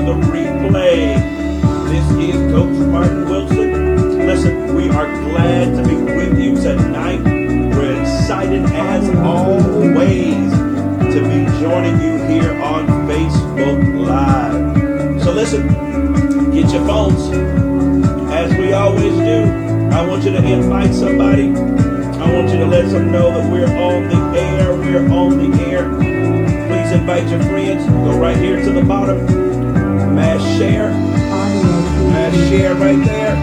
the replay. This is Coach Martin Wilson. Listen, we are glad to be with you tonight. We're excited as always to be joining you here on Facebook Live. So listen, get your phones. As we always do, I want you to invite somebody. I want you to let them know that we're on the air. We're on the air. Please invite your friends. Go right here to the bottom. Mass share. Mass share right there.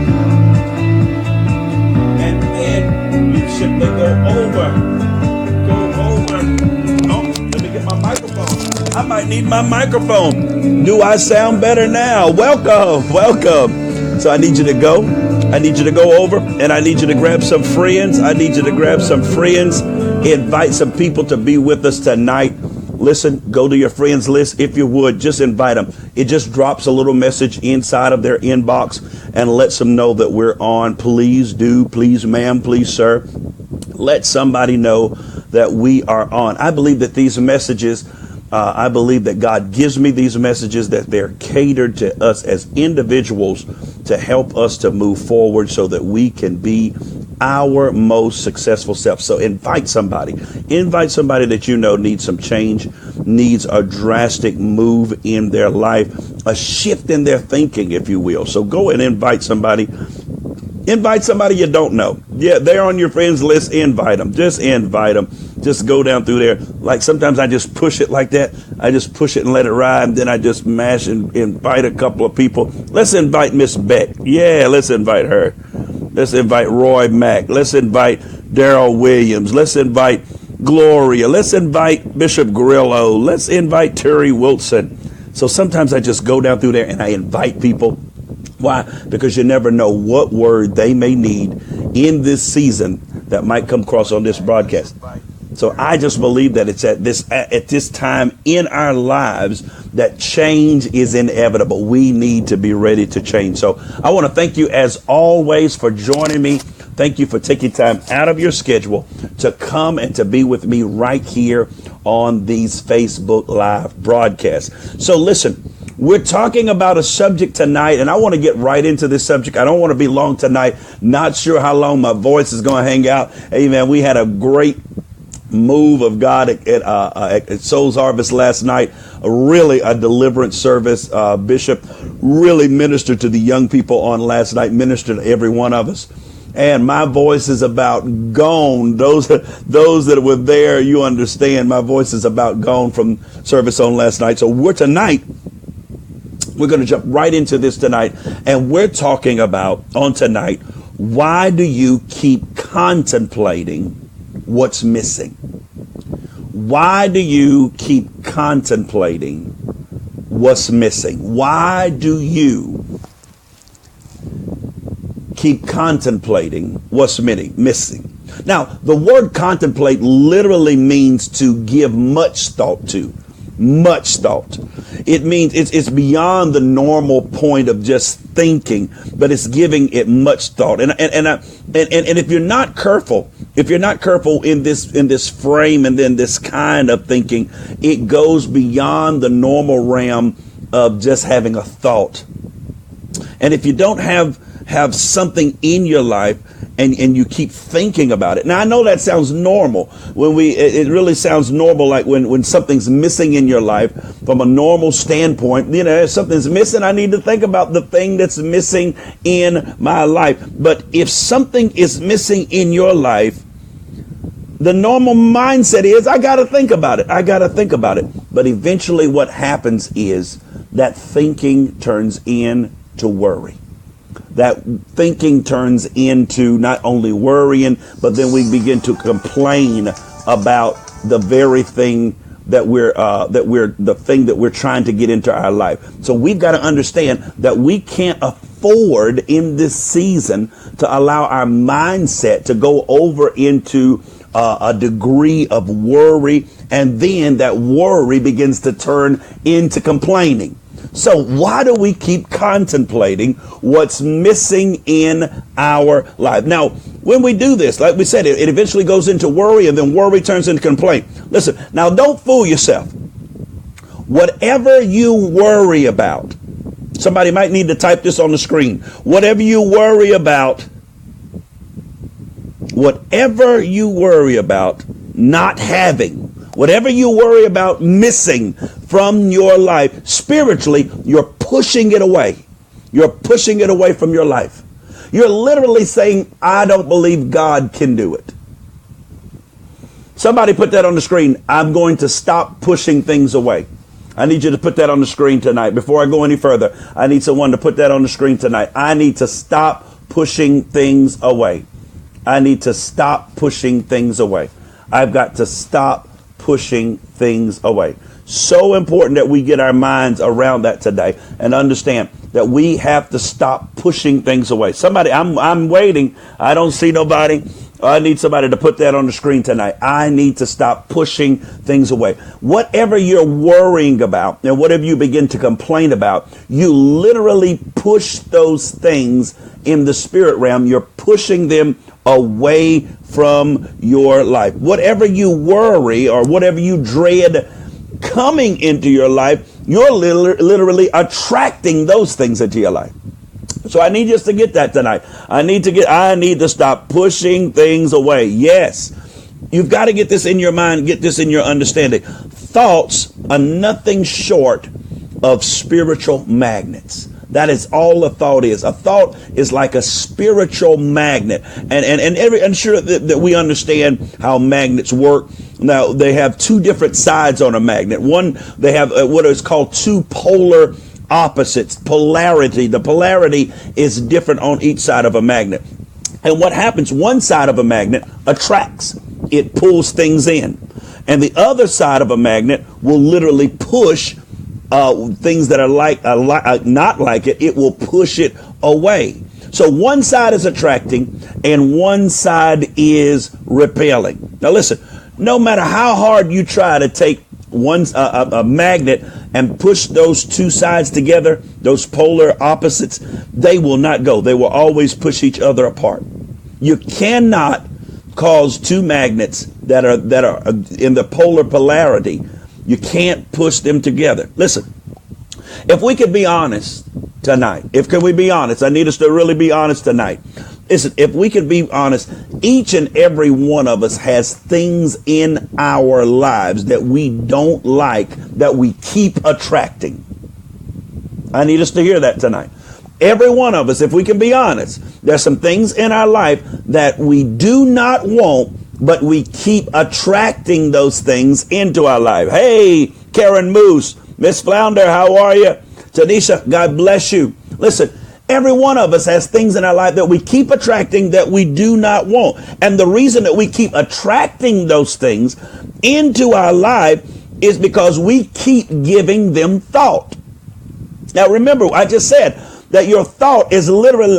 And then you simply go over. Oh, let me get my microphone. I might need my microphone. Do I sound better now? Welcome. So I need you to go. I need you to go over, and I need you to grab some friends. Invite some people to be with us tonight. Listen, go to your friends list. If you would, just invite them. It just drops a little message inside of their inbox and lets them know that we're on. Please do, please ma'am, please sir. Let somebody know that we are on. I believe that these messages, I believe that God gives me these messages, that they're catered to us as individuals to help us to move forward so that we can be our most successful self. So invite somebody that you know needs some change, needs a drastic move in their life, a shift in their thinking, if you will. So go and invite somebody. Invite somebody you don't know. Yeah, they're on your friends list. Invite them. Just invite them. Just go down through there. Like sometimes I just push it like that. I just push it and let it ride. And then I just mash and invite a couple of people. Let's invite Miss Beck. Yeah, let's invite her. Let's invite Roy Mack. Let's invite Daryl Williams. Let's invite Gloria. Let's invite Bishop Grillo. Let's invite Terry Wilson. So sometimes I just go down through there and I invite people. Why? Because you never know what word they may need in this season that might come across on this broadcast. So I just believe that it's at this time in our lives that change is inevitable. We need to be ready to change. So I want to thank you as always for joining me. Thank you for taking time out of your schedule to come and to be with me right here on these Facebook Live broadcasts. So listen. We're talking about a subject tonight, and I want to get right into this subject. I don't want to be long tonight. Not sure how long my voice is going to hang out. Amen. We had a great move of God at Souls Harvest last night. Really a deliverance service. Bishop really ministered to the young people on last night, ministered to every one of us. And my voice is about gone. Those that were there, you understand, my voice is about gone from service on last night. So we're going to jump right into this tonight, and we're talking about on tonight, why do you keep contemplating what's missing? Why do you keep contemplating what's missing? Why do you keep contemplating what's missing? Now, the word contemplate literally means to give much thought to. Much thought. It means it's beyond the normal point of just thinking, but it's giving it much thought. And if you're not careful in this frame and then this kind of thinking, it goes beyond the normal realm of just having a thought. And if you don't have something in your life and you keep thinking about it. Now, I know that sounds normal. It really sounds normal, like when something's missing in your life from a normal standpoint. You know, if something's missing, I need to think about the thing that's missing in my life. But if something is missing in your life, the normal mindset is, I got to think about it. But eventually what happens is that thinking turns into worry. That thinking turns into not only worrying, but then we begin to complain about the very thing that we're trying to get into our life. So we've got to understand that we can't afford in this season to allow our mindset to go over into a degree of worry, and then that worry begins to turn into complaining. So why do we keep contemplating what's missing in our life? Now, when we do this, like we said, it eventually goes into worry, and then worry turns into complaint. Listen, now don't fool yourself. Whatever you worry about, Somebody might need to type this on the screen. Whatever you worry about not having, whatever you worry about missing from your life, spiritually, you're pushing it away. You're pushing it away from your life. You're literally saying, I don't believe God can do it. Somebody put that on the screen. I'm going to stop pushing things away. I need you to put that on the screen tonight. Before I go any further, I need someone to put that on the screen tonight. I need to stop pushing things away. I need to stop pushing things away. I've got to stop pushing things away. So important that we get our minds around that today and understand that we have to stop pushing things away. Somebody, I'm waiting. I don't see nobody. I need somebody to put that on the screen tonight. I need to stop pushing things away. Whatever you're worrying about and whatever you begin to complain about, you literally push those things in the spirit realm. You're pushing them away from your life. Whatever you worry or whatever you dread coming into your life, you're literally attracting those things into your life. So I need us to get that tonight. I need to stop pushing things away. Yes. You've got to get this in your mind, get this in your understanding. Thoughts are nothing short of spiritual magnets. That is all a thought is. A thought is like a spiritual magnet. I'm sure that we understand how magnets work. Now, they have two different sides on a magnet. One, they have what is called two polar opposites, polarity. The polarity is different on each side of a magnet. And what happens, one side of a magnet attracts. It pulls things in. And the other side of a magnet will literally push things that are not like it. It will push it away. So one side is attracting and one side is repelling. Now listen, no matter how hard you try to take a magnet and push those two sides together, those polar opposites, they will not go. They will always push each other apart. You cannot cause two magnets that are in the polar polarity. You can't push them together. Listen, if we could be honest tonight, can we be honest? I need us to really be honest tonight. Listen, if we could be honest, each and every one of us has things in our lives that we don't like, that we keep attracting. I need us to hear that tonight. Every one of us, if we can be honest, there's some things in our life that we do not want, but we keep attracting those things into our life. Hey, Karen Moose, Miss Flounder, how are you? Tanisha, God bless you. Listen, every one of us has things in our life that we keep attracting that we do not want. And the reason that we keep attracting those things into our life is because we keep giving them thought. Now, remember, I just said that your thought is literally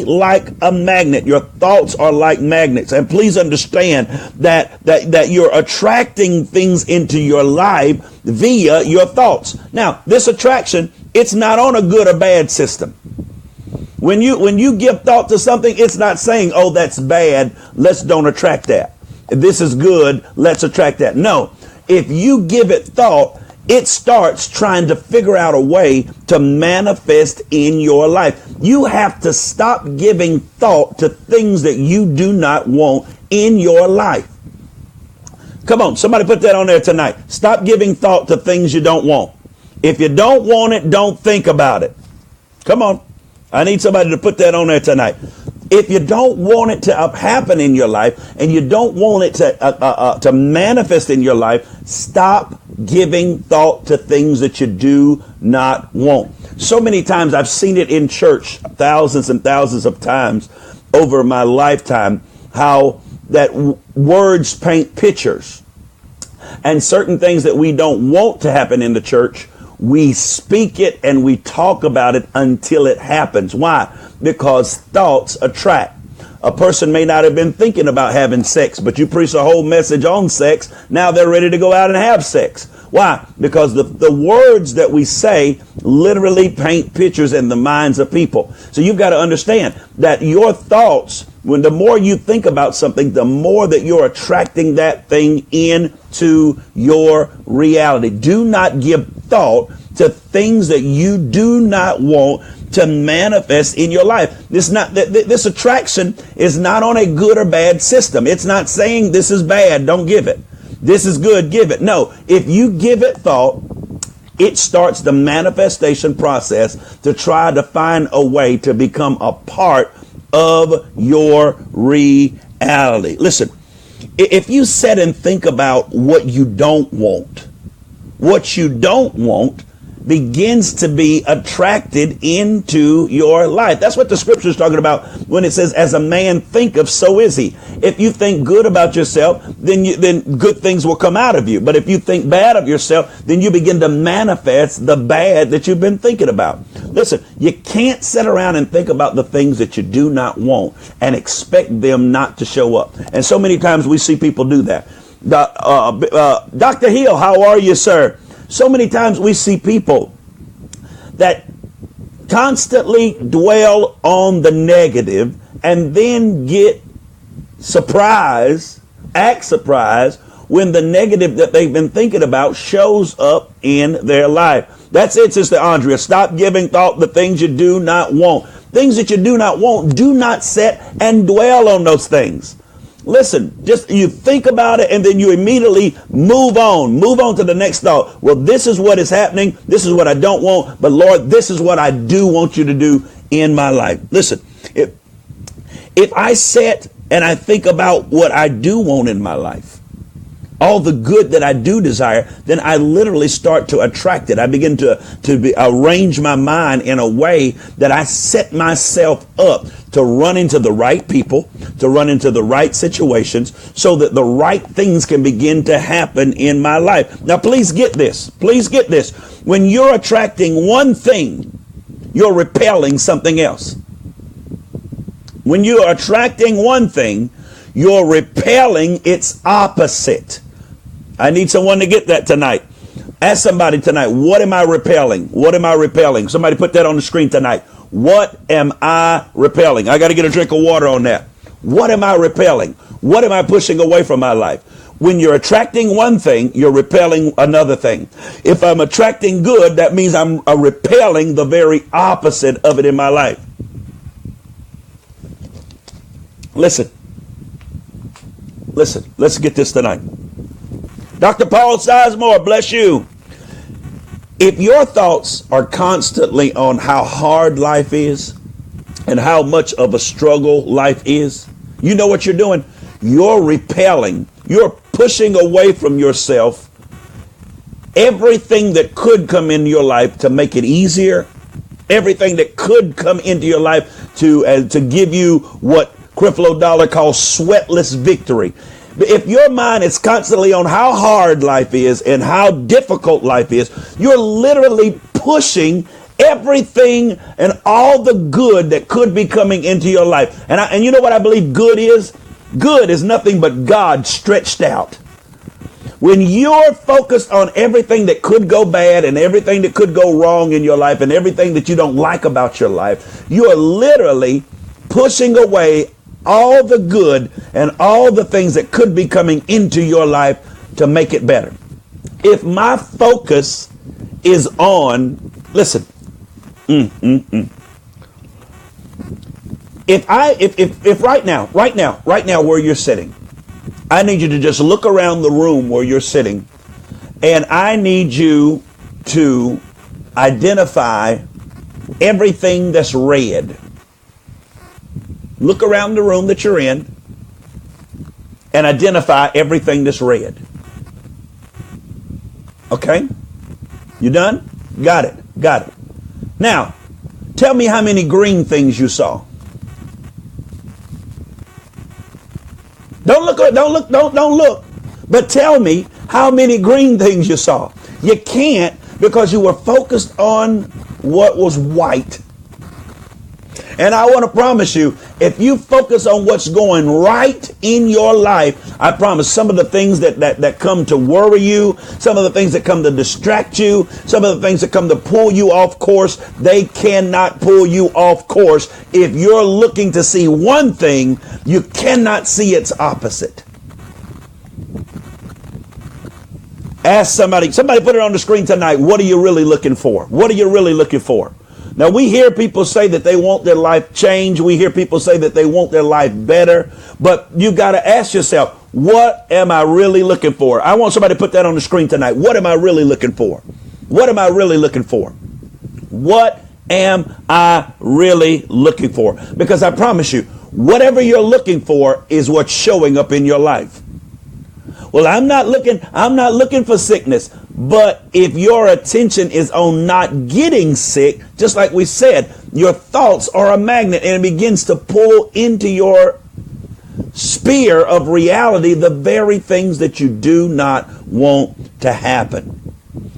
like a magnet. Your thoughts are like magnets. And please understand that you're attracting things into your life via your thoughts. Now, this attraction, it's not on a good or bad system. When you give thought to something, it's not saying, oh, that's bad, let's don't attract that. This is good, let's attract that. No, if you give it thought, it starts trying to figure out a way to manifest in your life. You have to stop giving thought to things that you do not want in your life. Come on, somebody put that on there tonight. Stop giving thought to things you don't want. If you don't want it, don't think about it. Come on. I need somebody to put that on there tonight. If you don't want it to happen in your life and you don't want it to manifest in your life, stop giving thought to things that you do not want. So many times I've seen it in church, thousands and thousands of times over my lifetime, how that words paint pictures, and certain things that we don't want to happen in the church, we speak it and we talk about it until it happens. Why? Because thoughts attract. A person may not have been thinking about having sex, but you preach a whole message on sex. Now they're ready to go out and have sex. Why? Because the words that we say literally paint pictures in the minds of people. So you've got to understand that your thoughts, when the more you think about something, the more that you're attracting that thing into your reality. Do not give thought to things that you do not want to manifest in your life. This attraction is not on a good or bad system. It's not saying this is bad, don't give it. This is good, give it. No, if you give it thought, it starts the manifestation process to try to find a way to become a part of your reality. Listen, if you sit and think about what you don't want begins to be attracted into your life. That's what the scripture is talking about when it says, as a man thinketh, so is he. If you think good about yourself, then good things will come out of you. But if you think bad of yourself, then you begin to manifest the bad that you've been thinking about. Listen, you can't sit around and think about the things that you do not want and expect them not to show up. And so many times we see people do that. Dr. Hill, how are you, sir? So many times we see people that constantly dwell on the negative and then get surprised, act surprised when the negative that they've been thinking about shows up in their life. That's it, Sister Andrea. Stop giving thought the things you do not want. Things that you do not want, do not sit and dwell on those things. Listen, just you think about it and then you immediately move on to the next thought. Well, this is what is happening. This is what I don't want. But Lord, this is what I do want you to do in my life. Listen, if I sit and I think about what I do want in my life, all the good that I do desire, then I literally start to attract it. I begin to arrange my mind in a way that I set myself up to run into the right people, to run into the right situations, so that the right things can begin to happen in my life. Now, please get this. Please get this. When you're attracting one thing, you're repelling something else. When you're attracting one thing, you're repelling its opposite. I need someone to get that tonight. Ask somebody tonight, what am I repelling? What am I repelling? Somebody put that on the screen tonight. What am I repelling? I got to get a drink of water on that. What am I repelling? What am I pushing away from my life? When you're attracting one thing, you're repelling another thing. If I'm attracting good, that means I'm repelling the very opposite of it in my life. Listen, let's get this tonight. Dr. Paul Sizemore, bless you. If your thoughts are constantly on how hard life is and how much of a struggle life is, you know what you're doing? You're repelling, you're pushing away from yourself everything that could come into your life to make it easier, everything that could come into your life to give you what Creflo Dollar calls sweatless victory. But if your mind is constantly on how hard life is and how difficult life is, you're literally pushing everything and all the good that could be coming into your life. And you know what I believe good is? Good is nothing but God stretched out. When you're focused on everything that could go bad and everything that could go wrong in your life and everything that you don't like about your life, you are literally pushing away all the good and all the things that could be coming into your life to make it better. If my focus is on, listen, if right now where you're sitting, I need you to just look around the room where you're sitting, and I need you to identify everything that's red. Look around the room that you're in and identify everything that's red. Okay? You done? Got it. Now, tell me how many green things you saw. Don't look. But tell me how many green things you saw. You can't, because you were focused on what was white. And I want to promise you, if you focus on what's going right in your life, I promise some of the things that come to worry you, some of the things that come to distract you, some of the things that come to pull you off course, they cannot pull you off course. If you're looking to see one thing, you cannot see its opposite. Ask somebody put it on the screen tonight. What are you really looking for? What are you really looking for? Now, we hear people say that they want their life changed. We hear people say that they want their life better. But you got to ask yourself, what am I really looking for? I want somebody to put that on the screen tonight. What am I really looking for? What am I really looking for? What am I really looking for? Because I promise you, whatever you're looking for is what's showing up in your life. Well, I'm not looking for sickness. But if your attention is on not getting sick, just like we said, your thoughts are a magnet and it begins to pull into your sphere of reality the very things that you do not want to happen.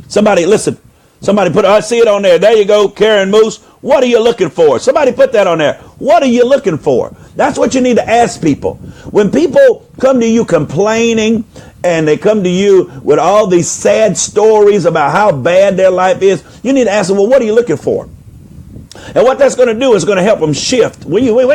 Somebody, listen, somebody put, I see it on there. There you go, Karen Moose. What are you looking for? Somebody put that on there. What are you looking for? That's what you need to ask people. When people come to you complaining and they come to you with all these sad stories about how bad their life is, you need to ask them, well, what are you looking for? And what that's going to do is going to help them shift. What do you mean?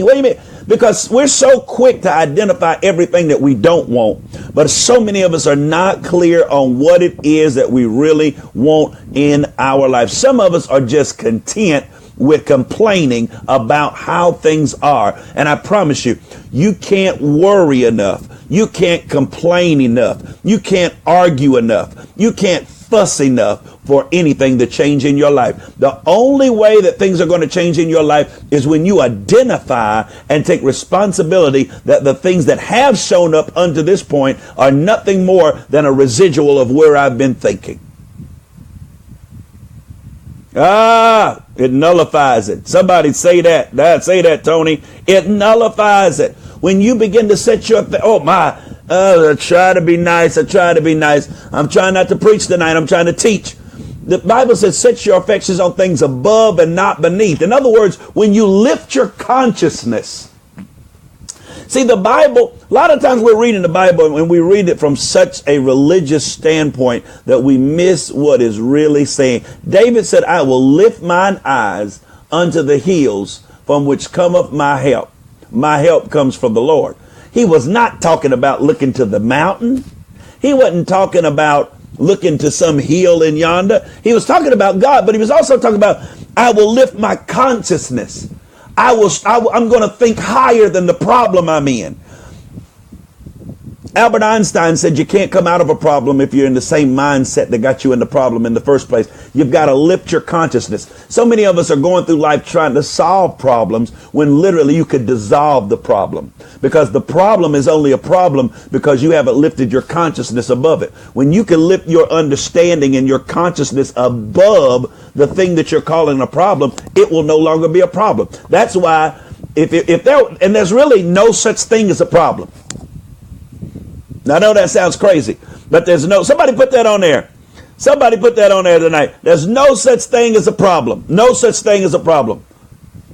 What do you mean? Because we're so quick to identify everything that we don't want. But so many of us are not clear on what it is that we really want in our life. Some of us are just content with complaining about how things are. And I promise you, you can't worry enough. You can't complain enough. You can't argue enough. You can't fuss enough for anything to change in your life. The only way that things are going to change in your life is when you identify and take responsibility that the things that have shown up unto this point are nothing more than a residual of where I've been thinking. It nullifies it. Somebody say that. Say that, Tony. It nullifies it. When you begin to set your, I try to be nice. I'm trying not to preach tonight. I'm trying to teach. The Bible says, set your affections on things above and not beneath. In other words, when you lift your consciousness. See, the Bible, a lot of times we're reading the Bible and we read it from such a religious standpoint that we miss what is really saying. David said, I will lift mine eyes unto the hills from which cometh my help. My help comes from the Lord. He was not talking about looking to the mountain. He wasn't talking about looking to some hill in yonder. He was talking about God, but he was also talking about, I will lift my consciousness. I'm going to think higher than the problem I'm in. Albert Einstein said you can't come out of a problem if you're in the same mindset that got you in the problem in the first place. You've got to lift your consciousness. So many of us are going through life trying to solve problems when literally you could dissolve the problem. Because the problem is only a problem because you haven't lifted your consciousness above it. When you can lift your understanding and your consciousness above the thing that you're calling a problem, it will no longer be a problem. That's why and there's really no such thing as a problem. Now, I know that sounds crazy, but somebody put that on there. Somebody put that on there tonight. There's no such thing as a problem. No such thing as a problem.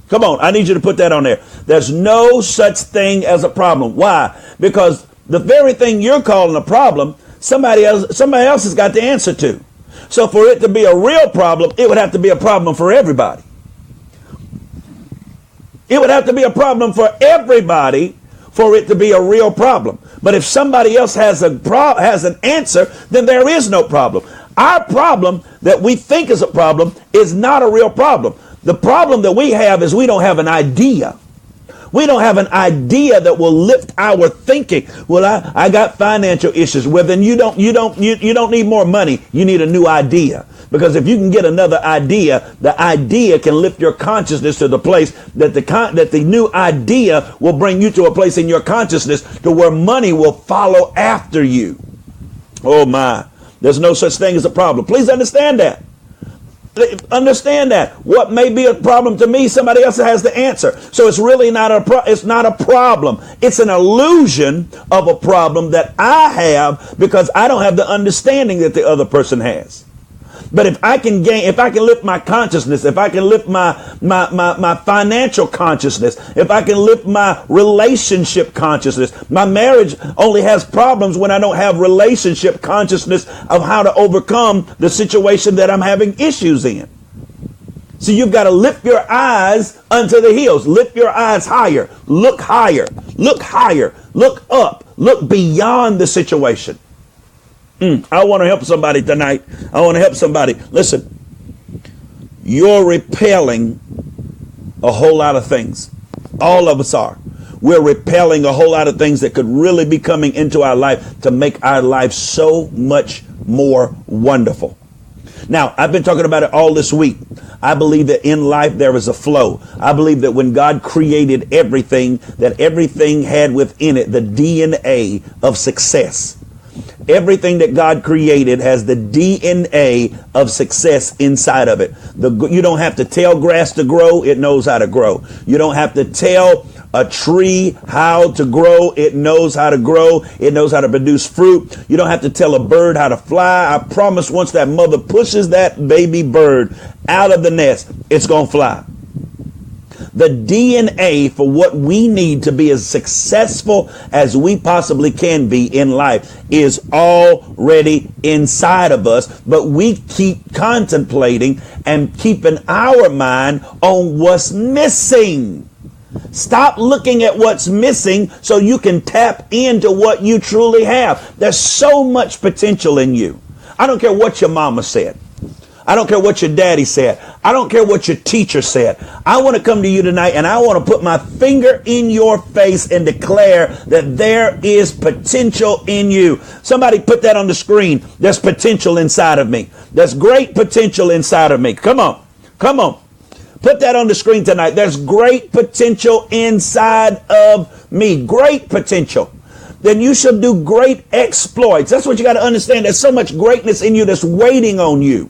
Come on, I need you to put that on there. There's no such thing as a problem. Why? Because the very thing you're calling a problem, somebody else has got the answer to. So for it to be a real problem, it would have to be a problem for everybody. It would have to be a problem for everybody for it to be a real problem. But if somebody else has an answer, then there is no problem. Our problem that we think is a problem is not a real problem. The problem that we have is we don't have an idea. We don't have an idea that will lift our thinking. Well, I got financial issues. Well, then you don't need more money. You need a new idea. Because if you can get another idea, the idea can lift your consciousness to the place that the new idea will bring you to a place in your consciousness to where money will follow after you. Oh my, there's no such thing as a problem. Please understand that. Understand that. What may be a problem to me, somebody else has the answer. So it's really not it's not a problem. It's an illusion of a problem that I have because I don't have the understanding that the other person has. But if I can lift my consciousness, if I can lift my financial consciousness, if I can lift my relationship consciousness, my marriage only has problems when I don't have relationship consciousness of how to overcome the situation that I'm having issues in. So you've got to lift your eyes unto the hills. Lift your eyes higher. Look higher. Look higher. Look up. Look beyond the situation. I want to help somebody tonight. I want to help somebody. Listen, you're repelling a whole lot of things. All of us are. We're repelling a whole lot of things that could really be coming into our life to make our life so much more wonderful. Now, I've been talking about it all this week. I believe that in life there is a flow. I believe that when God created everything, that everything had within it the DNA of success. Everything that God created has the DNA of success inside of it. You don't have to tell grass to grow. It knows how to grow. You don't have to tell a tree how to grow. It knows how to grow. It knows how to produce fruit. You don't have to tell a bird how to fly. I promise once that mother pushes that baby bird out of the nest, it's going to fly. The DNA for what we need to be as successful as we possibly can be in life is already inside of us, but we keep contemplating and keeping our mind on what's missing. Stop looking at what's missing so you can tap into what you truly have. There's so much potential in you. I don't care what your mama said. I don't care what your daddy said. I don't care what your teacher said. I want to come to you tonight and I want to put my finger in your face and declare that there is potential in you. Somebody put that on the screen. There's potential inside of me. There's great potential inside of me. Come on. Come on. Put that on the screen tonight. There's great potential inside of me. Great potential. Then you shall do great exploits. That's what you got to understand. There's so much greatness in you that's waiting on you.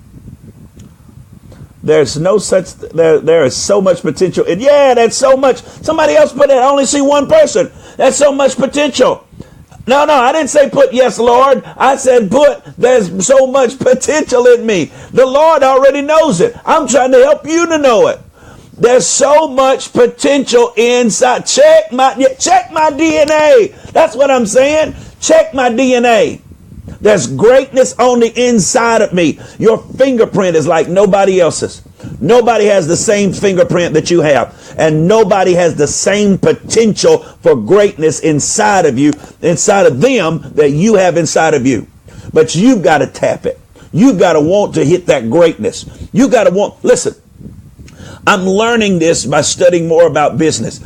There's no such, there is so much potential. And yeah, that's so much. Somebody else put it. I only see one person. That's so much potential. No, I didn't say put yes, Lord. I said there's so much potential in me. The Lord already knows it. I'm trying to help you to know it. There's so much potential inside. Check my DNA. That's what I'm saying. Check my DNA. There's greatness on the inside of me. Your fingerprint is like nobody else's. Nobody has the same fingerprint that you have. And nobody has the same potential for greatness inside of you, inside of them that you have inside of you. But you've got to tap it. You've got to want to hit that greatness. You got to want, listen, I'm learning this by studying more about business.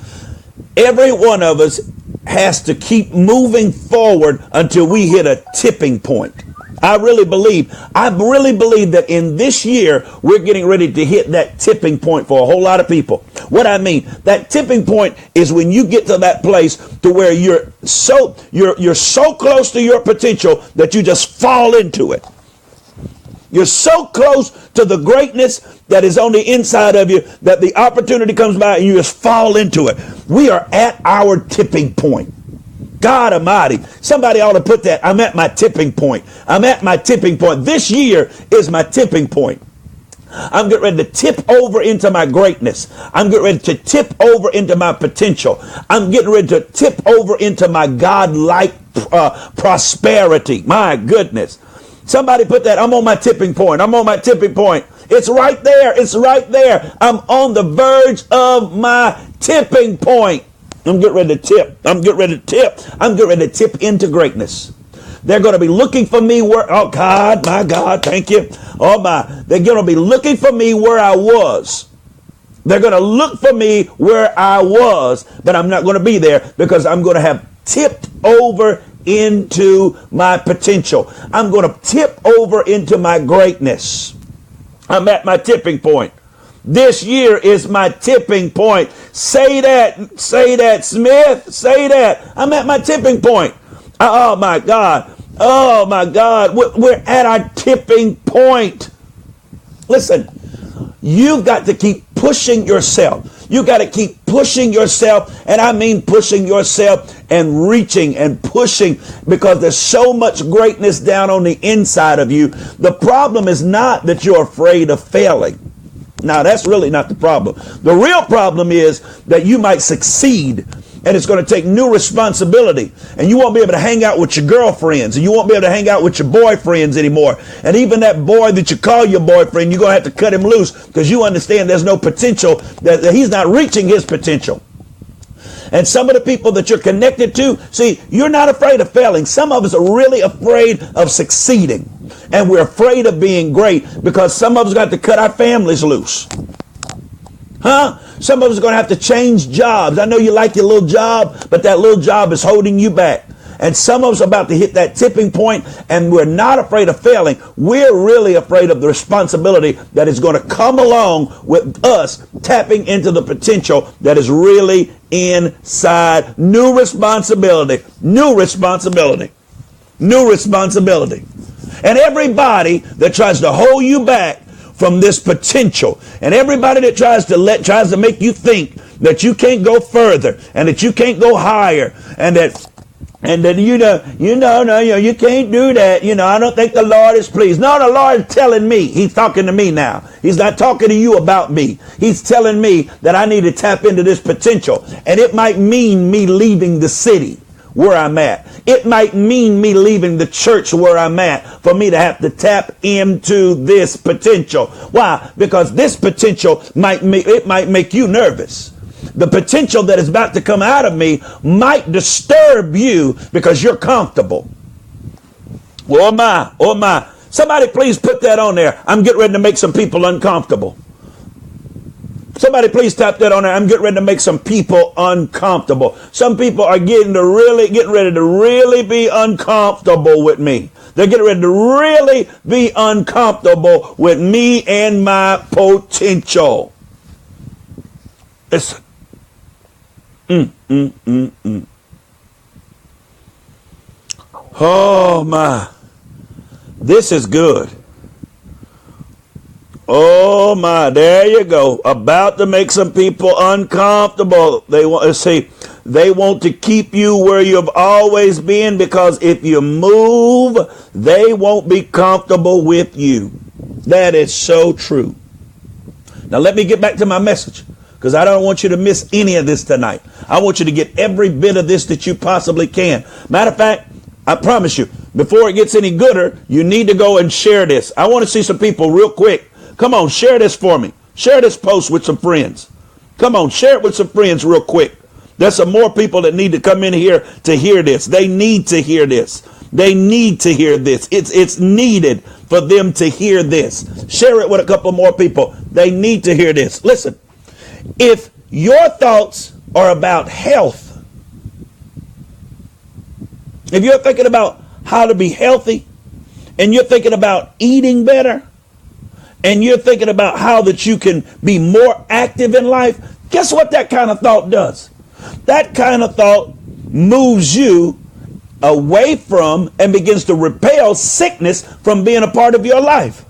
Every one of us has to keep moving forward until we hit a tipping point. I really believe that in this year, we're getting ready to hit that tipping point for a whole lot of people. What I mean, that tipping point is when you get to that place to where you're so close to your potential that you just fall into it. You're so close to the greatness that is on the inside of you that the opportunity comes by and you just fall into it. We are at our tipping point. God Almighty. Somebody ought to put that. I'm at my tipping point. I'm at my tipping point. This year is my tipping point. I'm getting ready to tip over into my greatness. I'm getting ready to tip over into my potential. I'm getting ready to tip over into my God-like prosperity. My goodness. Somebody put that. I'm on my tipping point. I'm on my tipping point. It's right there. It's right there. I'm on the verge of my tipping point. I'm getting ready to tip. I'm getting ready to tip. I'm getting ready to tip into greatness. They're going to be looking for me where, oh God, my God, thank you. Oh my, they're going to be looking for me where I was. They're going to look for me where I was, but I'm not going to be there because I'm going to have tipped over into my potential. I'm going to tip over into my greatness. I'm at my tipping point. This year is my tipping point. Say that, Smith, say that. I'm at my tipping point. Oh my God. Oh my God. We're at our tipping point. Listen, you've got to keep pushing yourself. You got to keep pushing yourself. And I mean pushing yourself and reaching and pushing because there's so much greatness down on the inside of you. The problem is not that you're afraid of failing. Now, that's really not the problem. The real problem is that you might succeed and it's going to take new responsibility and you won't be able to hang out with your girlfriends and you won't be able to hang out with your boyfriends anymore. And even that boy that you call your boyfriend, you're going to have to cut him loose because you understand there's no potential, that he's not reaching his potential. And some of the people that you're connected to, see, you're not afraid of failing. Some of us are really afraid of succeeding. And we're afraid of being great because some of us got to cut our families loose. Some of us are going to have to change jobs. I know you like your little job, but that little job is holding you back. And some of us are about to hit that tipping point, and we're not afraid of failing. We're really afraid of the responsibility that is going to come along with us tapping into the potential that is really inside. New responsibility, new responsibility, new responsibility. And everybody that tries to hold you back from this potential, and everybody that tries to make you think that you can't go further and that you can't go higher and that you can't do that. I don't think the Lord is pleased. No, the Lord is telling me. He's talking to me now. He's not talking to you about me. He's telling me that I need to tap into this potential. And it might mean me leaving the city where I'm at. It might mean me leaving the church where I'm at for me to have to tap into this potential. Why? Because this potential might make you nervous. The potential that is about to come out of me might disturb you because you're comfortable. Oh my. Somebody please put that on there. I'm getting ready to make some people uncomfortable. Somebody please tap that on there. I'm getting ready to make some people uncomfortable. Some people are getting ready to really be uncomfortable with me. They're getting ready to really be uncomfortable with me and my potential. Listen. Oh my. This is good. Oh my, there you go. About to make some people uncomfortable. They want to keep you where you've always been, because if you move, they won't be comfortable with you. That is so true. Now let me get back to my message, because I don't want you to miss any of this tonight. I want you to get every bit of this that you possibly can. Matter of fact, I promise you, before it gets any gooder, you need to go and share this. I want to see some people real quick. Come on, share this for me. Share this post with some friends. Come on, share it with some friends real quick. There's some more people that need to come in here to hear this. They need to hear this. They need to hear this. It's needed for them to hear this. Share it with a couple more people. They need to hear this. Listen, if your thoughts are about health, if you're thinking about how to be healthy, and you're thinking about eating better, and you're thinking about how that you can be more active in life, guess what that kind of thought does? That kind of thought moves you away from and begins to repel sickness from being a part of your life.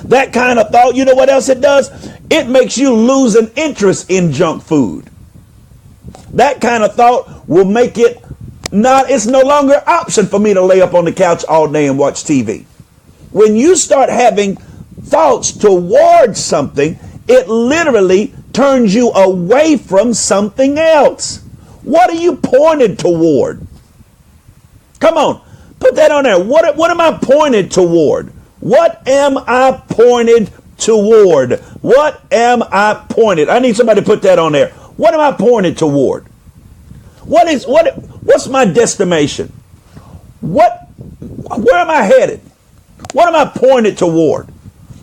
That kind of thought, you know what else it does? It makes you lose an interest in junk food. That kind of thought will make it's no longer an option for me to lay up on the couch all day and watch TV. When you start having thoughts towards something, it literally turns you away from something else. What are you pointed toward? Come on, put that on there. What am I pointed toward? What am I pointed toward? What am I pointed? I need somebody to put that on there. What am I pointed toward? What's my destination? Where am I headed? What am I pointed toward?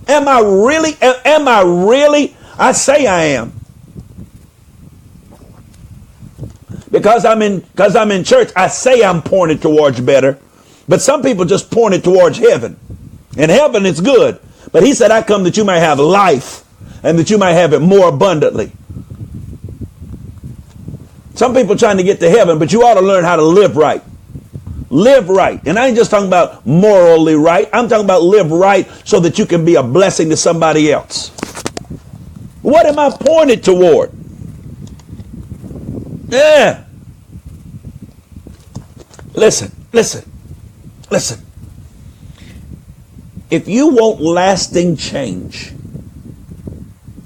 Am I really? I say I am. Because I'm in church, I say I'm pointed towards better. But some people just pointed towards heaven. And heaven is good. But he said, I come that you might have life and that you might have it more abundantly. Some people trying to get to heaven, but you ought to learn how to live right. Live right. And I ain't just talking about morally right. I'm talking about live right so that you can be a blessing to somebody else. What am I pointed toward? Yeah. Listen. If you want lasting change,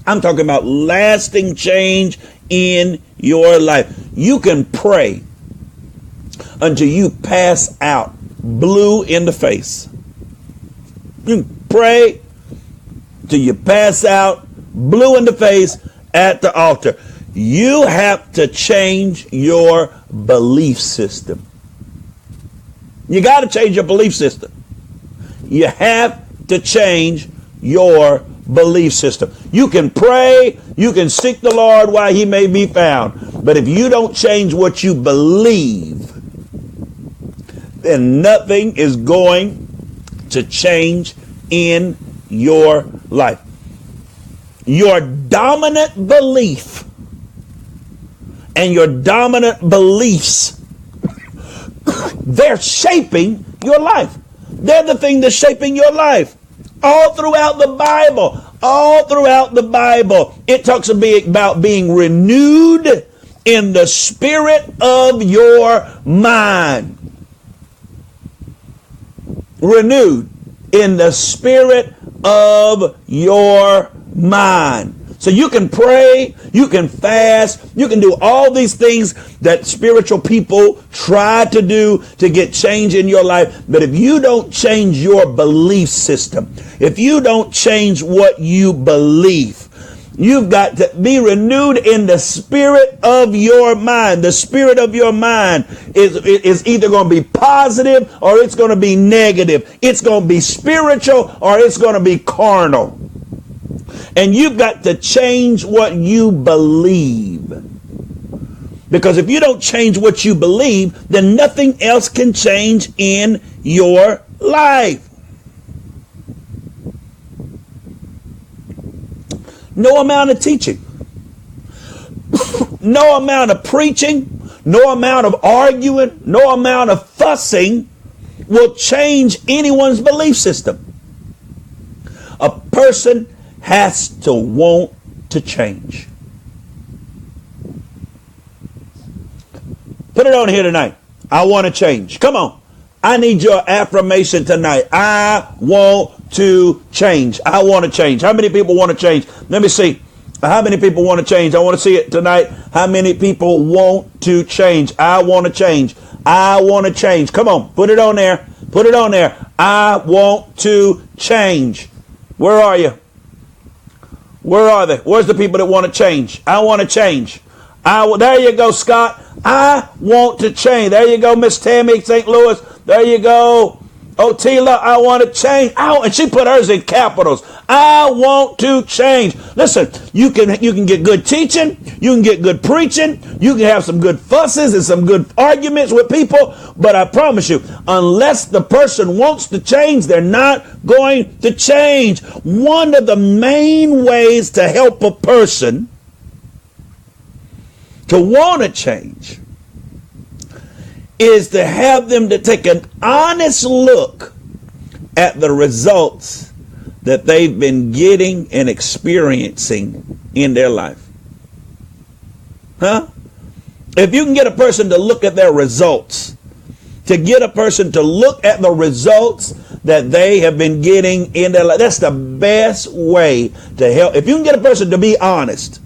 I'm talking about lasting change in your life. You can pray until you pass out blue in the face. You can pray till you pass out blue in the face at the altar. You have to change your belief system. You got to change your belief system. You have to change your belief system. You can pray, you can seek the Lord while he may be found. But if you don't change what you believe, then nothing is going to change in your life. Your dominant belief and your dominant beliefs, they're shaping your life. They're the thing that's shaping your life. All throughout the Bible, it talks about being renewed in the spirit of your mind. Renewed in the spirit of your mind. So you can pray, you can fast, you can do all these things that spiritual people try to do to get change in your life. But if you don't change your belief system, if you don't change what you believe, you've got to be renewed in the spirit of your mind. The spirit of your mind is either going to be positive or it's going to be negative. It's going to be spiritual or it's going to be carnal. And you've got to change what you believe. Because if you don't change what you believe, then nothing else can change in your life. No amount of teaching, no amount of preaching, no amount of arguing, no amount of fussing will change anyone's belief system. A person has to want to change. Put it on here tonight. I want to change. Come on. I need your affirmation tonight. I want to change. I want to change. How many people want to change? Let me see. How many people want to change? I want to see it tonight. How many people want to change? I want to change. I want to change. Come on. Put it on there. Put it on there. I want to change. Where are you? Where are they? Where's the people that want to change? I want to change. There you go, Scott. I want to change. There you go, Miss Tammy, St. Louis. There you go. Otila, I want to change. And she put hers in capitals. I want to change. Listen, you can get good teaching. You can get good preaching. You can have some good fusses and some good arguments with people. But I promise you, unless the person wants to change, they're not going to change. One of the main ways to help a person to want to change is to have them to take an honest look at the results that they've been getting and experiencing in their life. Huh? If you can get a person to look at their results, to get a person to look at the results that they have been getting in their life, that's the best way to help. If you can get a person to be honest,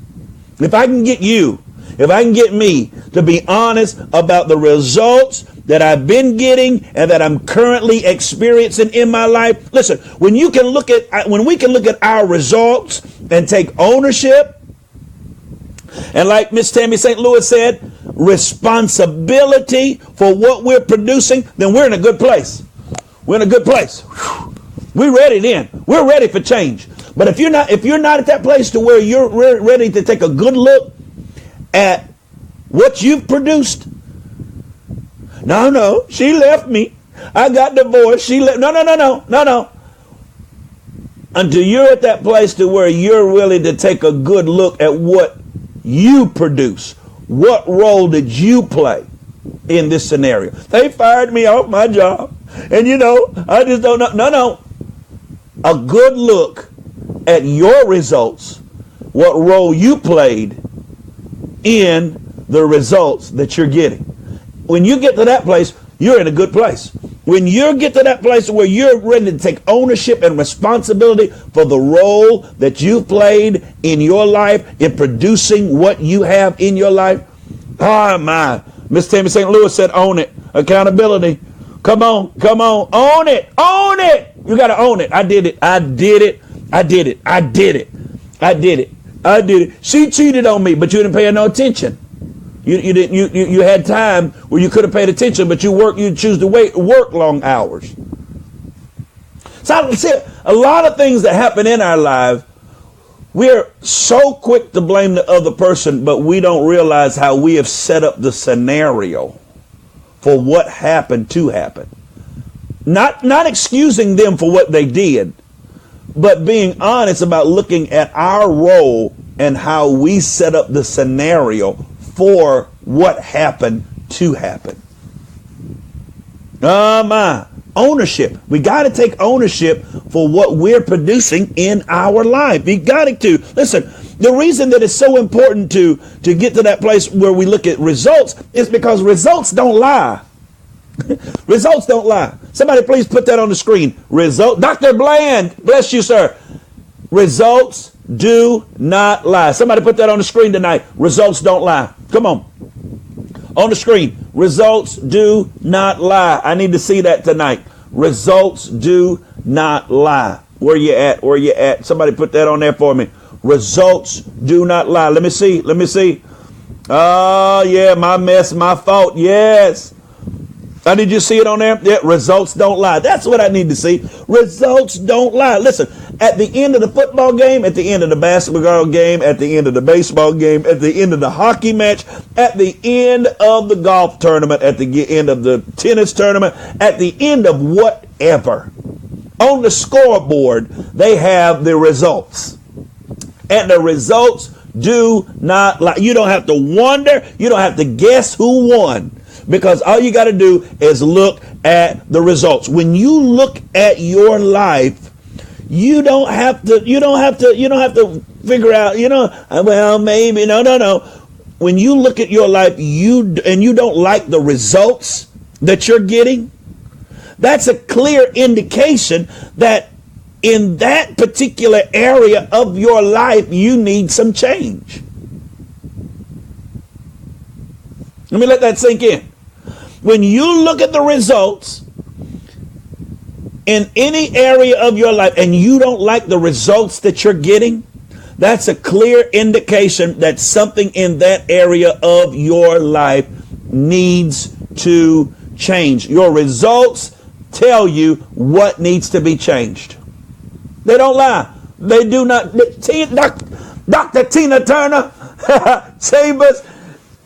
if I can get you, if I can get me to be honest about the results that I've been getting and that I'm currently experiencing in my life. Listen, when we can look at our results and take ownership, and like Miss Tammy St. Louis said, responsibility for what we're producing, then we're in a good place. We're in a good place. We're ready then. We're ready for change. But if you're not at that place to where you're ready to take a good look at what you've produced. No, she left me. I got divorced. She left. No. Until you're at that place to where you're willing to take a good look at what you produce. What role did you play in this scenario? They fired me off my job. And I just don't know. No. A good look at your results. What role you played in the results that you're getting. When you get to that place, you're in a good place. When you get to that place where you're ready to take ownership and responsibility for the role that you played in your life, in producing what you have in your life. Oh my. Miss Tammy St. Louis said, own it. Accountability. Come on. Own it. You got to own it. I did it. I did it. She cheated on me, but you didn't pay no attention. You didn't. You had time where you could have paid attention, but you choose to work long hours. So I see a lot of things that happen in our life. We're so quick to blame the other person, but we don't realize how we have set up the scenario for what happened to happen. Not excusing them for what they did, but being honest about looking at our role and how we set up the scenario for what happened to happen. Ownership. We got to take ownership for what we're producing in our life. We got to. Listen, the reason that it's so important to get to that place where we look at results is because results don't lie. Results don't lie. Somebody please put that on the screen. Dr. Bland, bless you, sir. Results do not lie. Somebody put that on the screen tonight. Results don't lie. Come on. On the screen. Results do not lie. I need to see that tonight. Results do not lie. Where you at? Where you at? Somebody put that on there for me. Results do not lie. Let me see. Let me see. Oh, yeah, my mess, my fault. Yes. Did you see it on there? Yeah, results don't lie. That's what I need to see. Results don't lie. Listen, at the end of the football game, at the end of the basketball game, at the end of the baseball game, at the end of the hockey match, at the end of the golf tournament, at the end of the tennis tournament, at the end of whatever, on the scoreboard, they have the results. And the results do not lie. You don't have to wonder. You don't have to guess who won. Because all you got to do is look at the results. When you look at your life, you don't have to figure out, well, maybe, no. When you look at your life, you don't like the results that you're getting, that's a clear indication that in that particular area of your life, you need some change. Let me let that sink in. When you look at the results in any area of your life and you don't like the results that you're getting, that's a clear indication that something in that area of your life needs to change. Your results tell you what needs to be changed. They don't lie. They do not. Dr. Tina Turner, Chambers,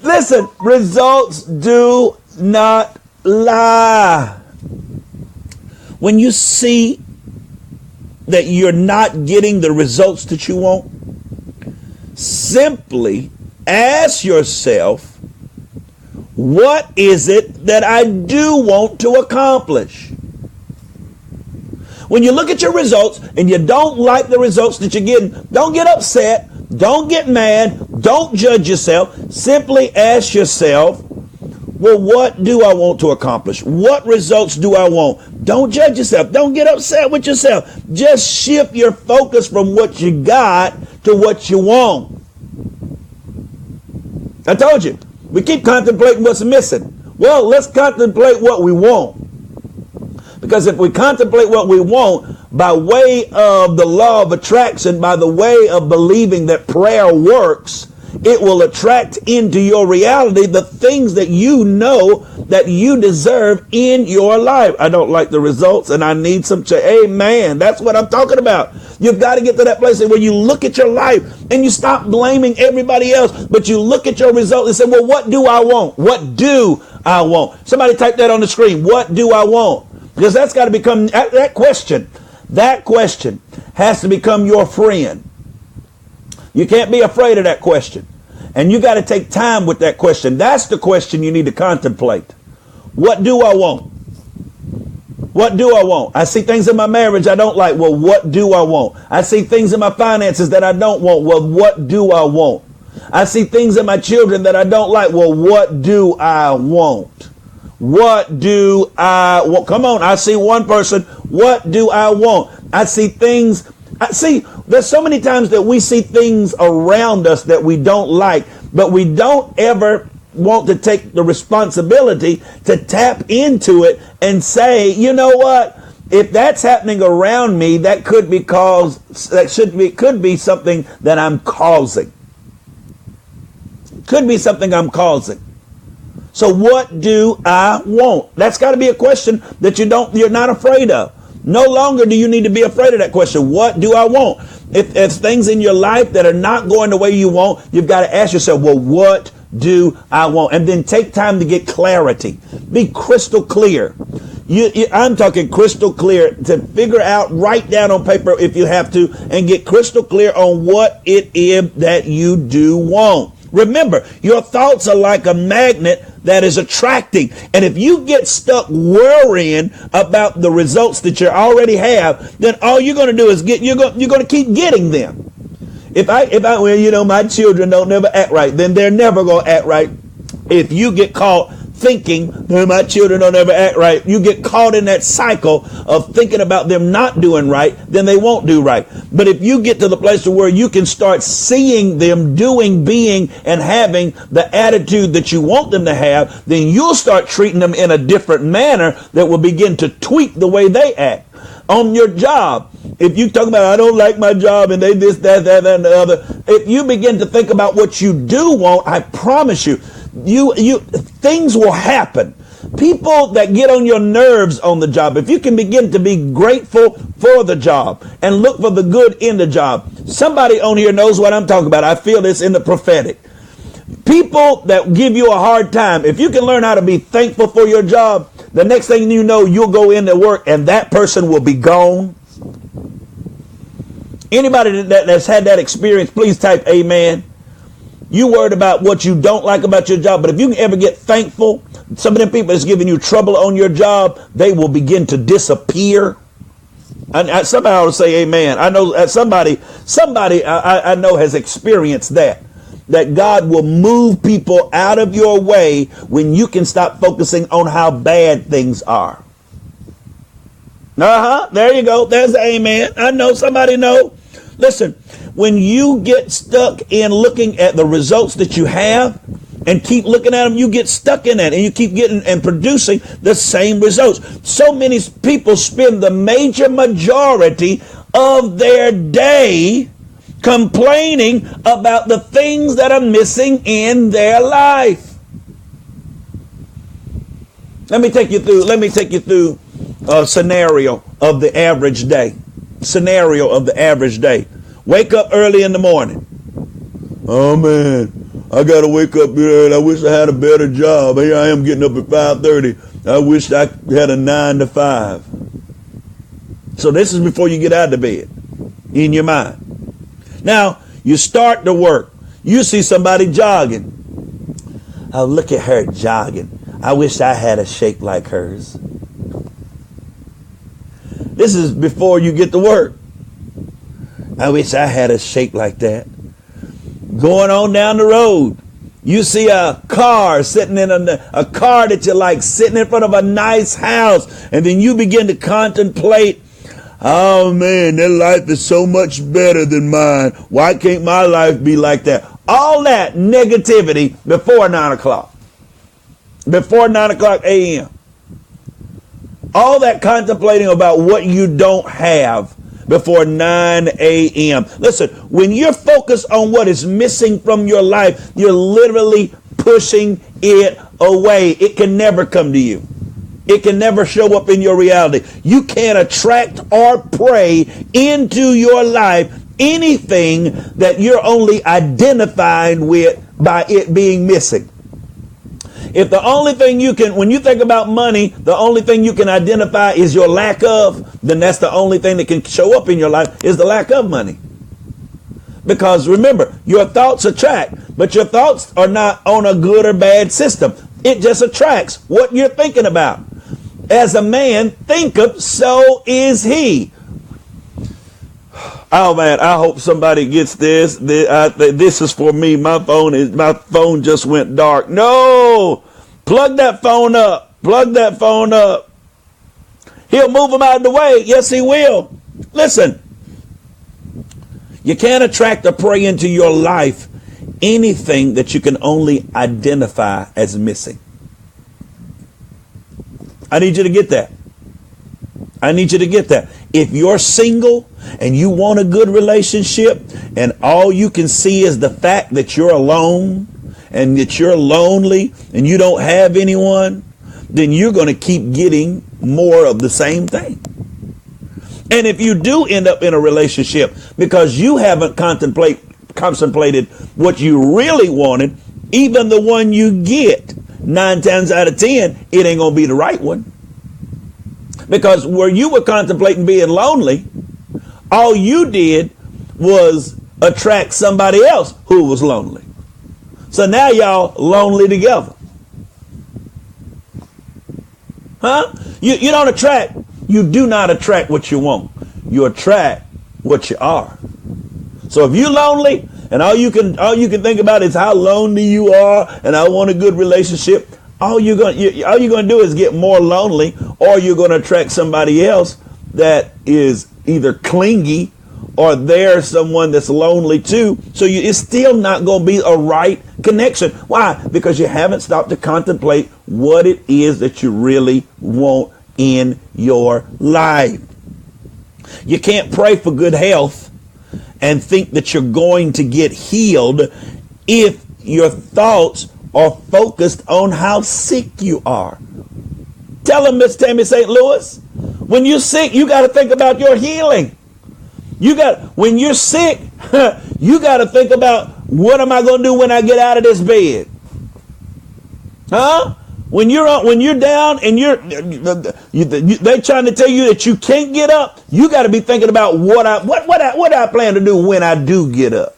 listen, results do not lie. When you see that you're not getting the results that you want, simply ask yourself, what is it that I do want to accomplish? When you look at your results and you don't like the results that you're getting, don't get upset, don't get mad, don't judge yourself. Simply ask yourself, well, what do I want to accomplish? What results do I want? Don't judge yourself. Don't get upset with yourself. Just shift your focus from what you got to what you want. I told you, we keep contemplating what's missing. Well, let's contemplate what we want. Because if we contemplate what we want by way of the law of attraction, by the way of believing that prayer works, it will attract into your reality the things that you know that you deserve in your life. I don't like the results and I need some change. Amen. That's what I'm talking about. You've got to get to that place where you look at your life and you stop blaming everybody else, but you look at your results and say, well, what do I want? What do I want? Somebody type that on the screen. What do I want? Because that's got to become that question. That question has to become your friend. You can't be afraid of that question. And you got to take time with that question. That's the question you need to contemplate. What do I want? What do I want? I see things in my marriage I don't like. Well, what do I want? I see things in my finances that I don't want. Well, what do I want? I see things in my children that I don't like. Well, what do I want? What do I want? Come on, I see one person. What do I want? I see things. There's so many times that we see things around us that we don't like, but we don't ever want to take the responsibility to tap into it and say, you know what? If that's happening around me, that could be something that I'm causing. Could be something I'm causing. So what do I want? That's got to be a question that you're not afraid of. No longer do you need to be afraid of that question. What do I want? If things in your life that are not going the way you want, you've got to ask yourself, well, what do I want? And then take time to get clarity. Be crystal clear. I'm talking crystal clear to figure out, write down on paper if you have to, and get crystal clear on what it is that you do want. Remember, your thoughts are like a magnet that is attracting. And if you get stuck worrying about the results that you already have, then all you're going to do is you're going to keep getting them. If my children don't never act right, then they're never going to act right. If you get caught thinking that my children don't ever act right, you get caught in that cycle of thinking about them not doing right, then they won't do right. But if you get to the place where you can start seeing them doing, being, and having the attitude that you want them to have, then you'll start treating them in a different manner that will begin to tweak the way they act. On your job, if you talk about, I don't like my job and they this, that, and the other, if you begin to think about what you do want, I promise you, things will happen. People that get on your nerves on the job, if you can begin to be grateful for the job and look for the good in the job. Somebody on here knows what I'm talking about. I feel this in the prophetic. People that give you a hard time, if you can learn how to be thankful for your job, the next thing you know, you'll go into work and that person will be gone. Anybody that's had that experience, please type amen. You worried about what you don't like about your job, but if you can ever get thankful, some of them people that's giving you trouble on your job, they will begin to disappear. Somebody ought to say amen. I know somebody I know has experienced that God will move people out of your way when you can stop focusing on how bad things are. There you go. There's the amen. I know somebody know. Listen, when you get stuck in looking at the results that you have and keep looking at them, you get stuck in that and you keep getting and producing the same results. So many people spend the major majority of their day complaining about the things that are missing in their life. Let me take you through a scenario of the average day. Wake up early in the morning. Oh man, I gotta wake up early. I wish I had a better job. Here I am getting up at 5:30. I wish I had a 9 to 5. So this is before you get out of bed in your mind. Now you start to work. You see somebody jogging. Oh, look at her jogging. I wish I had a shape like hers. This is before you get to work. I wish I had a shape like that. Going on down the road, you see a car sitting in a car that you like sitting in front of a nice house, and then you begin to contemplate, oh man, their life is so much better than mine. Why can't my life be like that? All that negativity before 9 o'clock. Before 9 o'clock a.m. All that contemplating about what you don't have before 9 a.m. Listen, when you're focused on what is missing from your life, you're literally pushing it away. It can never come to you. It can never show up in your reality. You can't attract or pray into your life anything that you're only identified with by it being missing. If the only thing you can, when you think about money, the only thing you can identify is your lack of, then that's the only thing that can show up in your life is the lack of money. Because remember, your thoughts attract, but your thoughts are not on a good or bad system. It just attracts what you're thinking about. As a man thinketh, so is he. Oh man, I hope somebody gets this. This is for me. My phone just went dark. No, plug that phone up. Plug that phone up. He'll move them out of the way. Yes, he will. Listen, you can't attract or pray into your life anything that you can only identify as missing. I need you to get that. I need you to get that. If you're single and you want a good relationship and all you can see is the fact that you're alone and that you're lonely and you don't have anyone, then you're going to keep getting more of the same thing. And if you do end up in a relationship because you haven't contemplated what you really wanted, even the one you get, 9 times out of 10, it ain't going to be the right one. Because where you were contemplating being lonely, all you did was attract somebody else who was lonely. So now y'all lonely together. Huh? You don't attract, you do not attract what you want. You attract what you are. So if you're lonely and all you can think about is how lonely you are and I want a good relationship, all you're going to do is get more lonely, or you're going to attract somebody else that is either clingy or they're someone that's lonely too. So it's still not going to be a right connection. Why? Because you haven't stopped to contemplate what it is that you really want in your life. You can't pray for good health and think that you're going to get healed if your thoughts are focused on how sick you are. Tell them, Miss Tammy St. Louis, when you're sick, you got to think about your healing. When you're sick, you got to think about, what am I going to do when I get out of this bed? Huh? When you're down and they trying to tell you that you can't get up, you got to be thinking about what I plan to do when I do get up.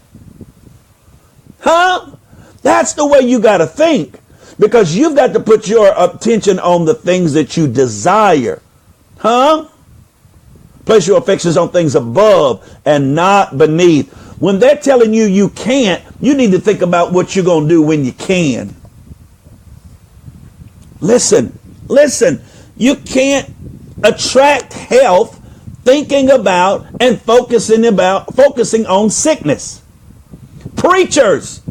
Huh? That's the way you got to think, because you've got to put your attention on the things that you desire. Huh? Place your affections on things above and not beneath. When they're telling you you can't, you need to think about what you're going to do when you can. Listen, you can't attract health thinking about and focusing on sickness. Preachers,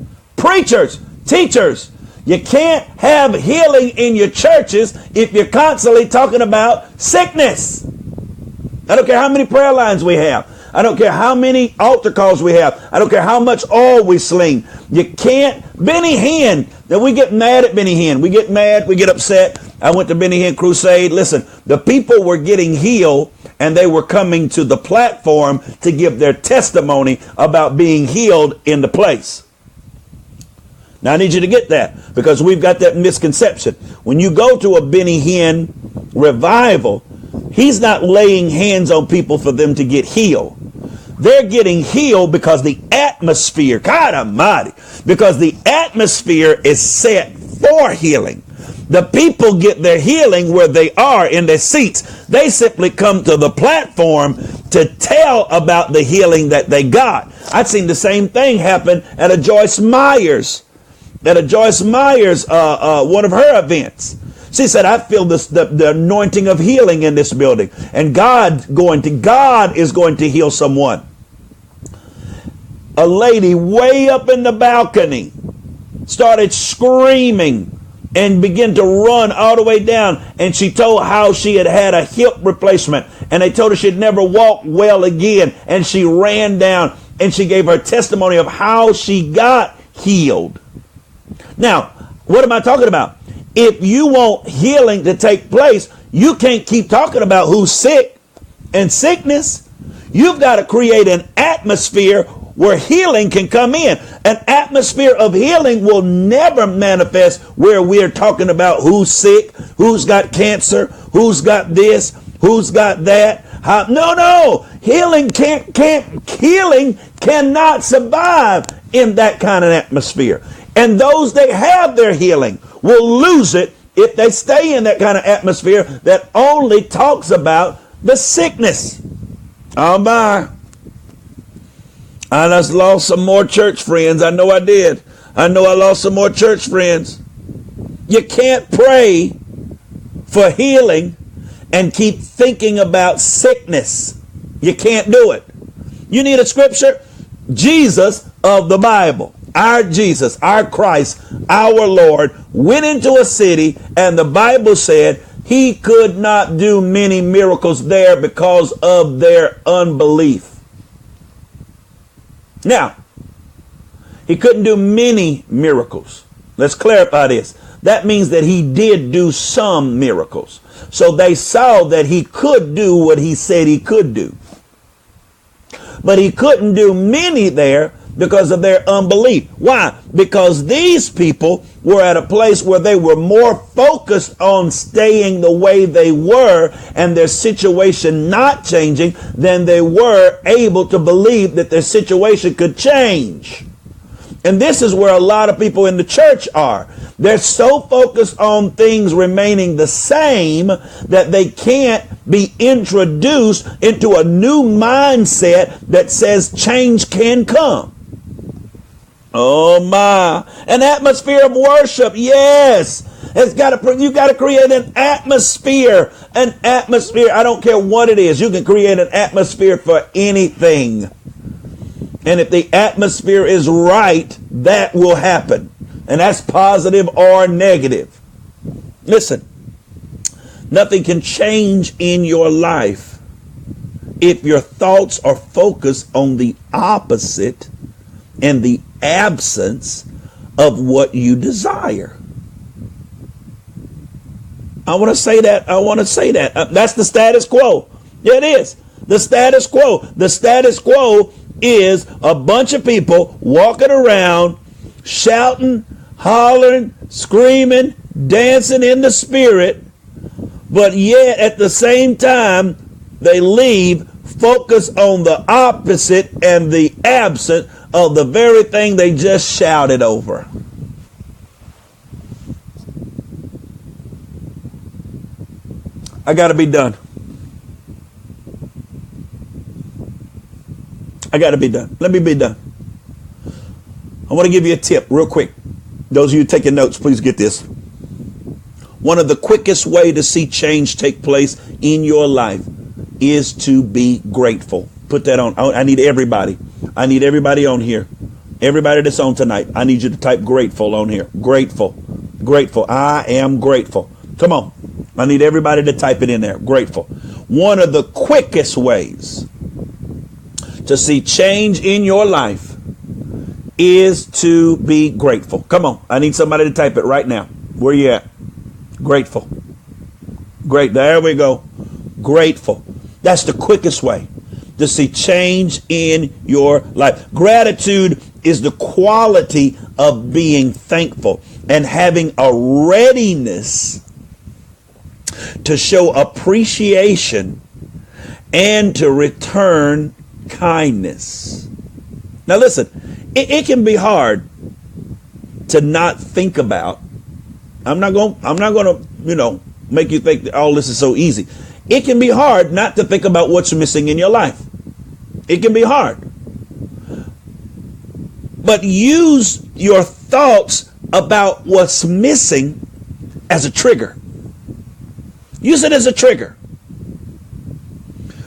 teachers, you can't have healing in your churches if you're constantly talking about sickness. I don't care how many prayer lines we have. I don't care how many altar calls we have. I don't care how much oil we sling. You can't. Benny Hinn, that we get mad at Benny Hinn. We get mad, we get upset. I went to Benny Hinn crusade. Listen, the people were getting healed and they were coming to the platform to give their testimony about being healed in the place. Now I need you to get that, because we've got that misconception. When you go to a Benny Hinn revival, he's not laying hands on people for them to get healed. They're getting healed because the atmosphere, God Almighty, because the atmosphere is set for healing. The people get their healing where they are in their seats. They simply come to the platform to tell about the healing that they got. I've seen the same thing happen at a Joyce Myers, one of her events. She said, I feel the anointing of healing in this building, and God is going to heal someone. A lady way up in the balcony started screaming and began to run all the way down. And she told how she had had a hip replacement, and they told her she'd never walk well again. And she ran down and she gave her testimony of how she got healed. Now, what am I talking about? If you want healing to take place, you can't keep talking about who's sick and sickness. You've got to create an atmosphere where healing can come in. An atmosphere of healing will never manifest where we're talking about who's sick, who's got cancer, who's got this, who's got that. No. Healing cannot survive in that kind of atmosphere. And those that have their healing will lose it if they stay in that kind of atmosphere that only talks about the sickness. Oh my. I just lost some more church friends. I know I did. I know I lost some more church friends. You can't pray for healing and keep thinking about sickness. You can't do it. You need a scripture. Jesus of the Bible, our Jesus, our Christ, our Lord, went into a city, and the Bible said He could not do many miracles there because of their unbelief. Now, he couldn't do many miracles. Let's clarify this. That means that he did do some miracles. So they saw that he could do what he said he could do. But he couldn't do many there because of their unbelief. Why? Because these people were at a place where they were more focused on staying the way they were and their situation not changing than they were able to believe that their situation could change. And this is where a lot of people in the church are. They're so focused on things remaining the same that they can't be introduced into a new mindset that says change can come. Oh my. An atmosphere of worship. Yes. You got to create an atmosphere. An atmosphere. I don't care what it is. You can create an atmosphere for anything. And if the atmosphere is right, that will happen. And that's positive or negative. Listen, nothing can change in your life if your thoughts are focused on the opposite and the absence of what you desire. I want to say that. That's the status quo. Yeah, it is. The status quo. The status quo is a bunch of people walking around shouting, hollering, screaming, dancing in the spirit, but yet at the same time they leave focused on the opposite and the absent of the very thing they just shouted over. I got to be done. Let me be done. I want to give you a tip real quick. Those of you taking notes, please get this. One of the quickest way to see change take place in your life is to be grateful. Put that on. I need everybody. I need everybody on here. Everybody that's on tonight. I need you to type grateful on here. Grateful. Grateful. I am grateful. Come on. I need everybody to type it in there. Grateful. One of the quickest ways to see change in your life is to be grateful. Come on. I need somebody to type it right now. Where you at? Grateful. Great. There we go. Grateful. That's the quickest way to see change in your life. Gratitude is the quality of being thankful and having a readiness to show appreciation and to return kindness. Now listen, it can be hard to not think about. I'm not going to, make you think that all this is so easy. It can be hard not to think about what's missing in your life. It can be hard. But use your thoughts about what's missing as a trigger. Use it as a trigger.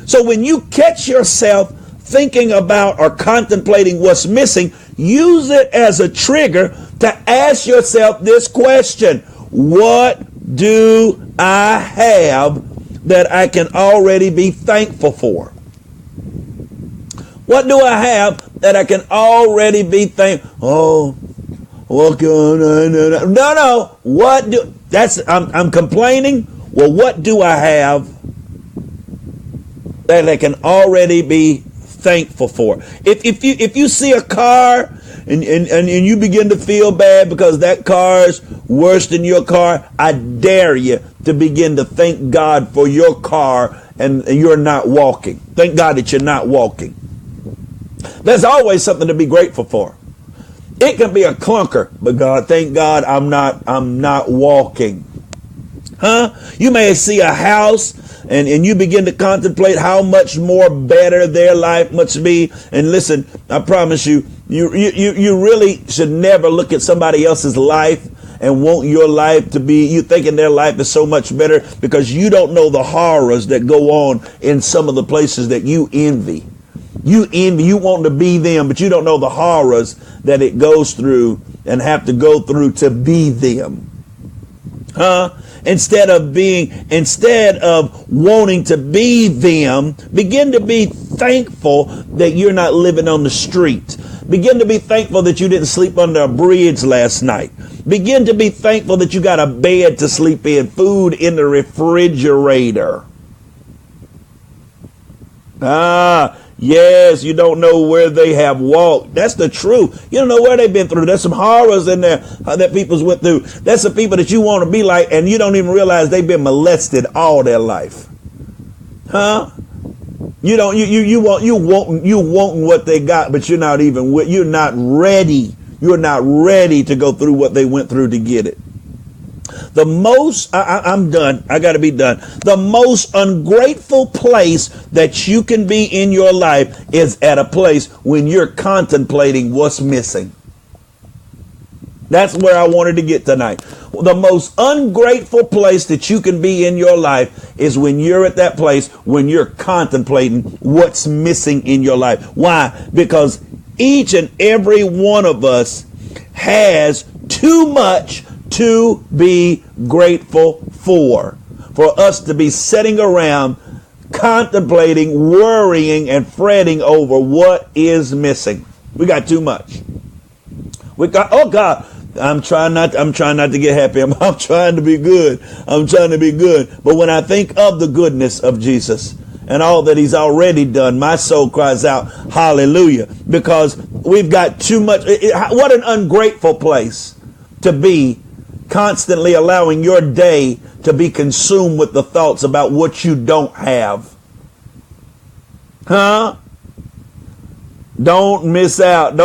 So when you catch yourself thinking about or contemplating what's missing, use it as a trigger to ask yourself this question: what do I have that I can already be thankful for? What do I have that I can already be thankful? Oh, what no. What do I'm complaining? Well, what do I have that I can already be thankful for? If you see a car and you begin to feel bad because that car's worse than your car, I dare you to begin to thank God for your car and you're not walking. Thank God that you're not walking. There's always something to be grateful for. It can be a clunker, but God, thank God I'm not walking. You may see a house and you begin to contemplate how much more better their life must be. And listen, I promise you really should never look at somebody else's life and want your life to be, you thinking their life is so much better, because you don't know the horrors that go on in some of the places that you envy. You want to be them, but you don't know the horrors that it goes through and have to go through to be them. Instead of wanting to be them, begin to be thankful that you're not living on the street. Begin to be thankful that you didn't sleep under a bridge last night. Begin to be thankful that you got a bed to sleep in, food in the refrigerator. Yes, you don't know where they have walked. That's the truth. You don't know where they've been through. There's some horrors in there that people's went through. That's the people that you want to be like, and you don't even realize they've been molested all their life. You want what they got, but you're not ready. You're not ready to go through what they went through to get it. I'm done. I got to be done. The most ungrateful place that you can be in your life is at a place when you're contemplating what's missing. That's where I wanted to get tonight. The most ungrateful place that you can be in your life is when you're at that place when you're contemplating what's missing in your life. Why? Because each and every one of us has too much to be grateful for us to be sitting around contemplating, worrying, and fretting over what is missing. We got too much. Oh God, I'm trying not to get happy. I'm trying to be good. But when I think of the goodness of Jesus and all that he's already done, my soul cries out, hallelujah, because we've got too much. What an ungrateful place to be, constantly allowing your day to be consumed with the thoughts about what you don't have. Don't miss out.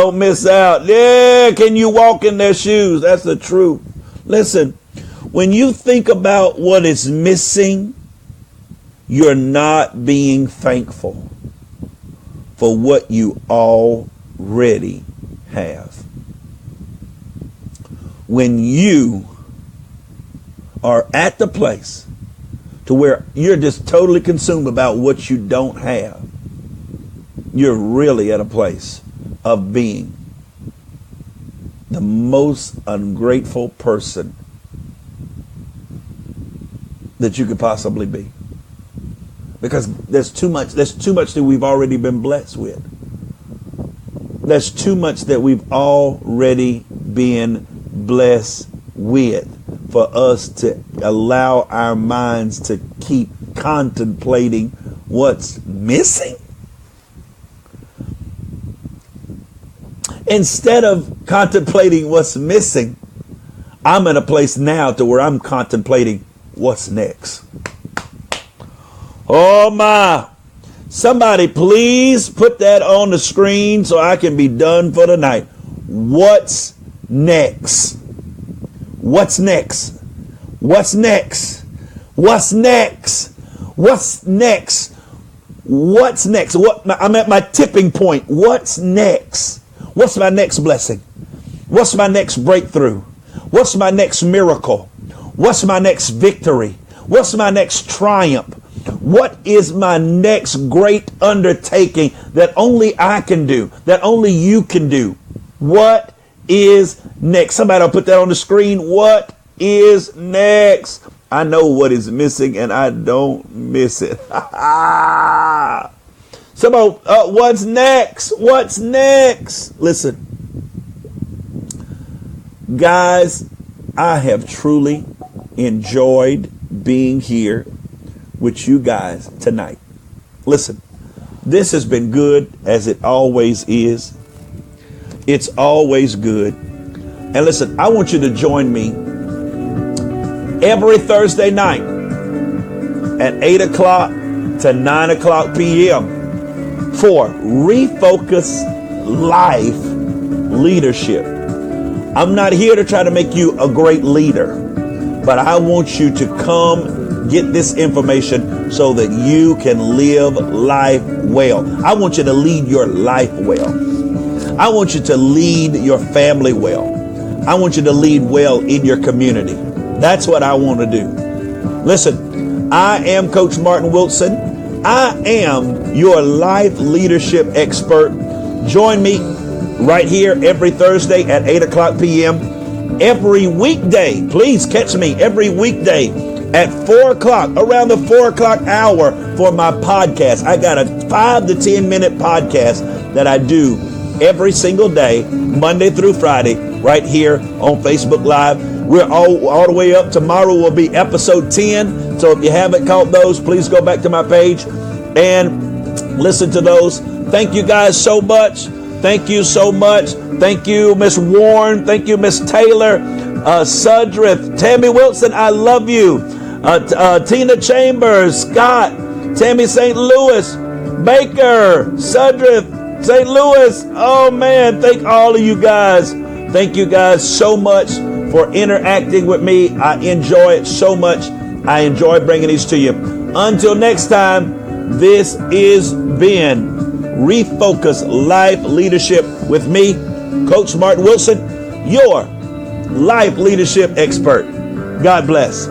Yeah, can you walk in their shoes? That's the truth. Listen, when you think about what is missing, you're not being thankful for what you already have. When you are at the place to where you're just totally consumed about what you don't have, you're really at a place of being the most ungrateful person that you could possibly be. Because there's too much that we've already been blessed with. There's too much that we've already been blessed with for us to allow our minds to keep contemplating what's missing. Instead of contemplating what's missing, I'm in a place now to where I'm contemplating what's next. Oh my. Somebody please put that on the screen so I can be done for the night. What's next? What's next? What's next? What's next? What's next? What's next? I'm at my tipping point. What's next? What's my next blessing? What's my next breakthrough? What's my next miracle? What's my next victory? What's my next triumph? What is my next great undertaking that only I can do, that only you can do? What is next? Somebody will put that on the screen. What is next? I know what is missing and I don't miss it. Somebody, what's next? What's next? Listen, guys, I have truly enjoyed being here with you guys tonight. Listen, this has been good as it always is. It's always good. And listen, I want you to join me every Thursday night at 8 o'clock to 9 o'clock p.m. for Refocus Life Leadership. I'm not here to try to make you a great leader, but I want you to come get this information so that you can live life well. I want you to lead your life well. I want you to lead your family well. I want you to lead well in your community. That's what I want to do. Listen, I am Coach Martin Wilson. I am your life leadership expert. Join me right here every Thursday at 8 o'clock p.m. every weekday. Please catch me every weekday at 4 o'clock, around the 4 o'clock hour for my podcast. I got a 5 to 10 minute podcast that I do every single day, Monday through Friday, right here on Facebook Live. We're all the way up. Tomorrow will be episode 10. So if you haven't caught those, please go back to my page and listen to those. Thank you guys so much. Thank you so much. Thank you, Miss Warren. Thank you, Miss Taylor, Sudrith, Tammy Wilson. I love you. Tina Chambers, Scott, Tammy St. Louis, Baker, Sudrith, St. Louis. Oh man, thank all of you guys. Thank you guys so much for interacting with me. I enjoy it so much. I enjoy bringing these to you. Until next time, this is been Refocus Life Leadership with me, Coach Martin Wilson, your life leadership expert. God bless.